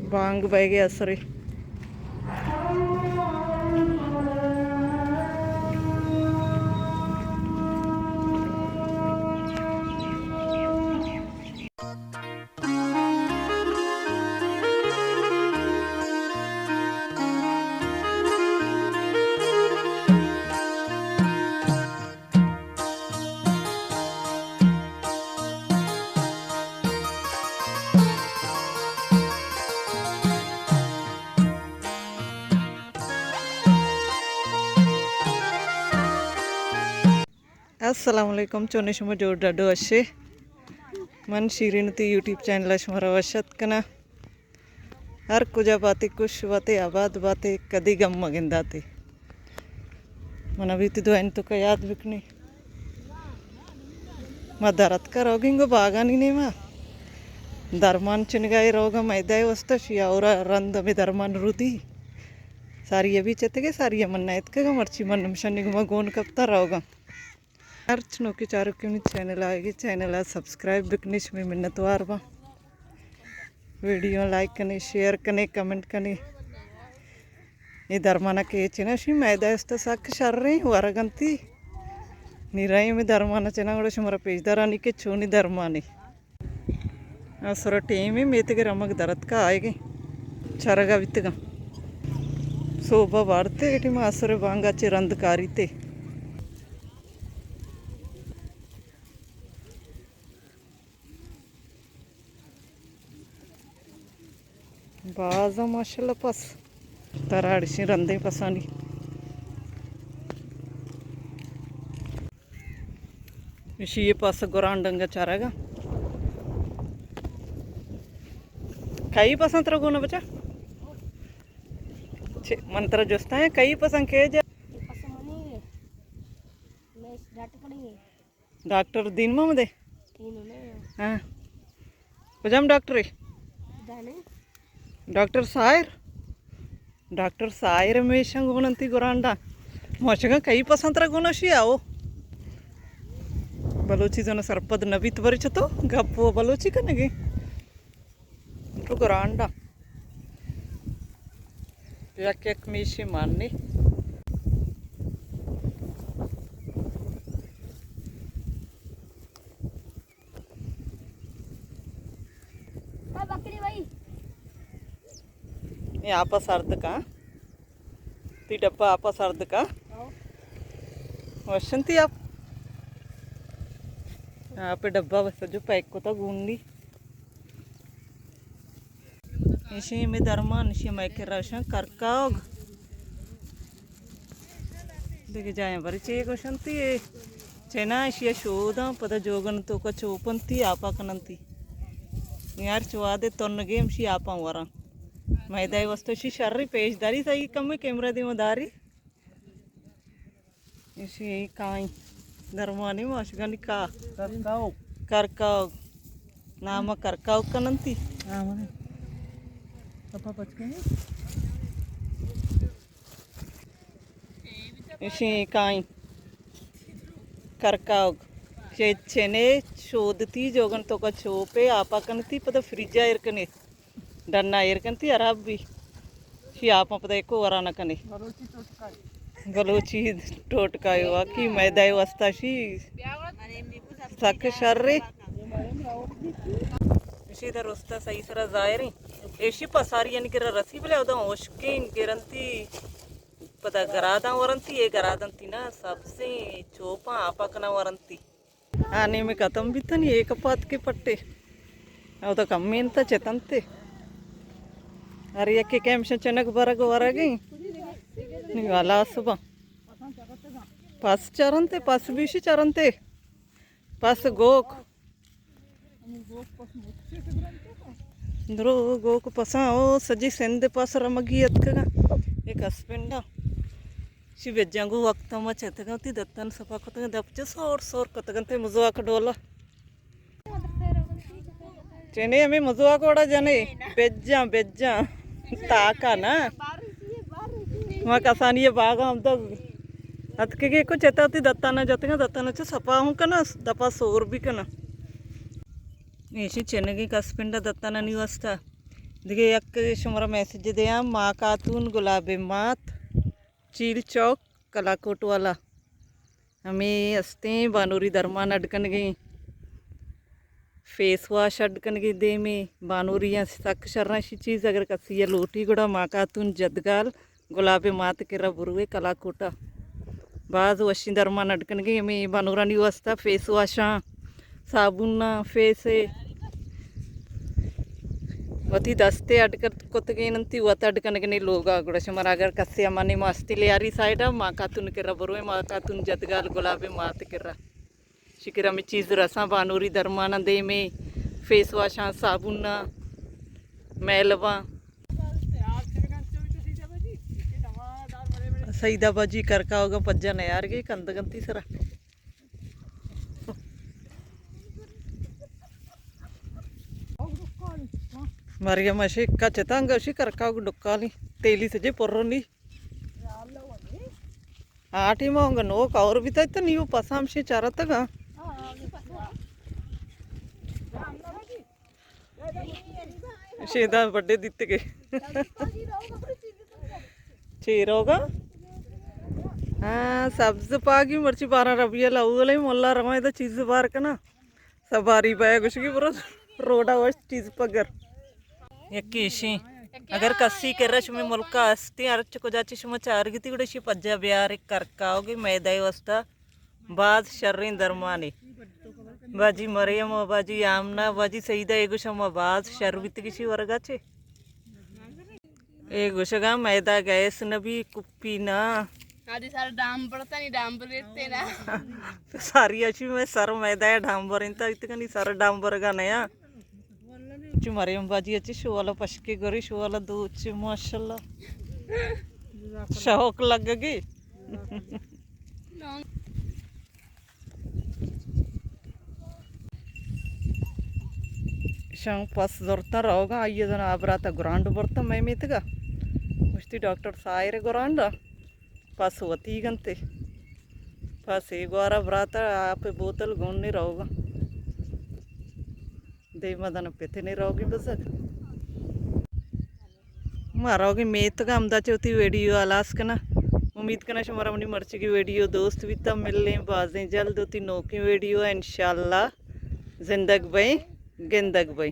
बांग बह गया असरे अस्सलामुअलैकुम चोने शुमा जोड़ डाडो अशे मन शीरीनती यूट्यूब चैनल शुमारा वशत कना हर कुजा बातें कुछ बातें आबाद बातें कदी गम मगिंदाते मन अभी तो दुआन तो का याद बिकनी మా దరత్క రోగింగో బాగానినేమా ధర్మాంచనిగాయ రోగం ఐదాయి వస్తా ಅವರ ರಂದಮೆ ಧರ್ಮಾನ್ ರುದಿ ಸಾರಿಯ ಬಿ ಚೆತೆಗೆ ಸಾರಿಯ ಮನ್ನ ಎತ್ಕಗ ಮರ್ಚಿ ಮನ್ನ ನಿಮಿಷನಿಗೆ ಗೋನ್ ಕಪ್ತಾ ರೋಗ अर्चनों की चारों की चैनल आएगी चैनल आज सब्सक्राइब बिकनिश में मिन्नतवार बा वीडियो लाइक करने शेयर करने कमेंट करने ये धर्माना के चिना शी मैदा इस्ता साक शर रही वरगंती निराई में धर्माना चिना गड़ा शुमारा पेजदारानी के चोनी धर्मानी असर टीम में मेतगे रमक दरद का आएगी चरगा वित्तगा शोभा वाड़ते इटी मासरे बांगा चिरंदकारी ते बाजा माशाल्लाह पस तराड़शी रंदे पसानी इसी ये पास गोरांडंगा चारागा कई पसंद रखो ना बच्चा मंत्र जोस्ता है कई पसंद के जा डॉक्टर दिन में दे हाँ पजाम डॉक्टर डॉक्टर सायर मेशंग गुणंती गोरांडा मोशगा कई पसंत गुणशी आओ बलोची जन सरपद नवीत बरिचतो गप्पो बलोची कनगे तो गोरांडा एक एक मेशी माननी ये आपस अर्ध का ती डब्बा आपस अर्ध का वशंती आप यहाँ पे डब्बा बस जो पैक को तो गूंडी इसी में धर्मा निशी मैके राशन करकाग देखिए जाए बरी चाहिए वशंती ये चेना इसी शोधा पता जोगन तो का चोपंती आपा कनंती यार चुवादे तोन्नगे इसी आपा वरा मैदाई वस्तुशी शर्री पेशदारी सही कम कैमरा दी मदारी इसी काई धर्मानी माशगानी का करकाव नाम करकाव कनंती इसी काई करकाव चेने शोधती जोगन तो का चोपे आपा कनती पता फ्रिजा इरकने डन्ना एरकंती अराब भी शी आप पता एको वराना कने बलोची टोटकाय वाकी मैदाई वस्ता शी सक शर्रे इसी इधर वस्ता सही सरा जायरे एशी पसारी यानी कि रसी बले उदा ओशके गिरंती पता गरादा वरंती ये गरादंती ना सबसे चोपा आपा कना वरंती आने में खत्म भी था नहीं एक पात के पट्टे अब तो कम में था चेतनते अरे यके कैमशन चनक बरग वरगी नहीं वाला सुबह पास चरनते पास बीशी चरनते पास गोक द्रो गोक पसा ओ सजी सेंदे पास रमगी अतकगा एक हस्बैंडा शी बेजंगु वक्त म चेतगंती दत्तन सपा कतग दपचे सोर कतगंते मुजुआ कडोला चेने हमें मुजुआ कोड़ा जने बेज्जा ताका ना वहाँ कसानी ये बागा हम तो अतके को चेताती दत्ताना दत्ताना सपा हूँ कना दपा सोर भी कना ऐसी चेनगी कस्पिंडा दत्ताना नहीं वस्ता देखिए एक शुमरा मैसेज दिया माँ खातून गुलाबे मात चील चौक कलाकोट वाला हमें हंसते बानूरी दरमान अडकन गई फेस वाश अडकन गई दे में बानूरिया सक शर्राशी चीज़ अगर कसी लोटी गुड़ा माँ खातून जदगाल गुलाबे मात किरा बुरुए कलाकोटा बाज वशी दरमान अडकन गई हमें बानूरानी वस्ता फेस वाशा साबुन फेस वती दस्ते अडकर कोतगेनंती वत अडकनगने लोग आगुडश मरागर कस्य मने मस्ती लेयारी साइड माँ कातुन किरा बरुए माँ कातुन जदगाल गुलाबे मात किरा शिकिरा में चीज़ रसा बानूरी दरमाना दे में फेस वाशा साबुन मैलवा सईदा बाजी करका होगा पज्जा न यार गई कंदगंती सरा मरियम अशी कचतांग अशी करका डुक्काली तेली सजे पोर्रोनी आठी मग नो कवर भी तो नहीं पसामशी चारतगा शेदा बड्डे दित्ते के चीर होगा हाँ सब्ज पागी मर्ची 12 रबिया लाऊगले मोल्ला रमाए तो चीज़ बार का ना सवारी पाया कुछ की पूरा रोडा वश चीज़ पगर यकीशी अगर कसी कर रहा शुमे मुल्का अस्ती अर्च को जाची शुमा चार गिती गुड़े शी पज्जा बिहार एक करकाओगे मैदाई वस्ता बाद शर्रीन दरमानी बाजी मरियम बाजी आमना बाजी सईदा एगो शमा बाद शर्वित किसी वर्गाचे एगो शगा मैदा गैस न भी कुप्पी ना आधी सारा डांबर था नहीं डांबर लेते ना सारी अच्छी मैं सर मैदा है डांबर इंता इतना नहीं सर डांबर का नया ची मरियम बाजी अच्छी शोवाला पशके गरी शोवाला दो ची माशाल्लाह शौक लग गई शाम पास जोरता रहोगा आइए जन आबराता ग्रांड बरता मैं मीतगा मुश्ती डॉक्टर सायरे ग्रांड पास होती गंते पास एक बार बराता आप बोतल घूमने रहोगा दे मदन पेते नहीं रहोगी बस मारोगी मेत का अमदा चौथी वीडियो अलास कना उम्मीद करना हमारा अपनी मर्ची की वीडियो दोस्त भी तब मिल लें बाजें जल्द होती नौ की वीडियो इंशाल्लाह जिंदग भाई गेंदग भाई।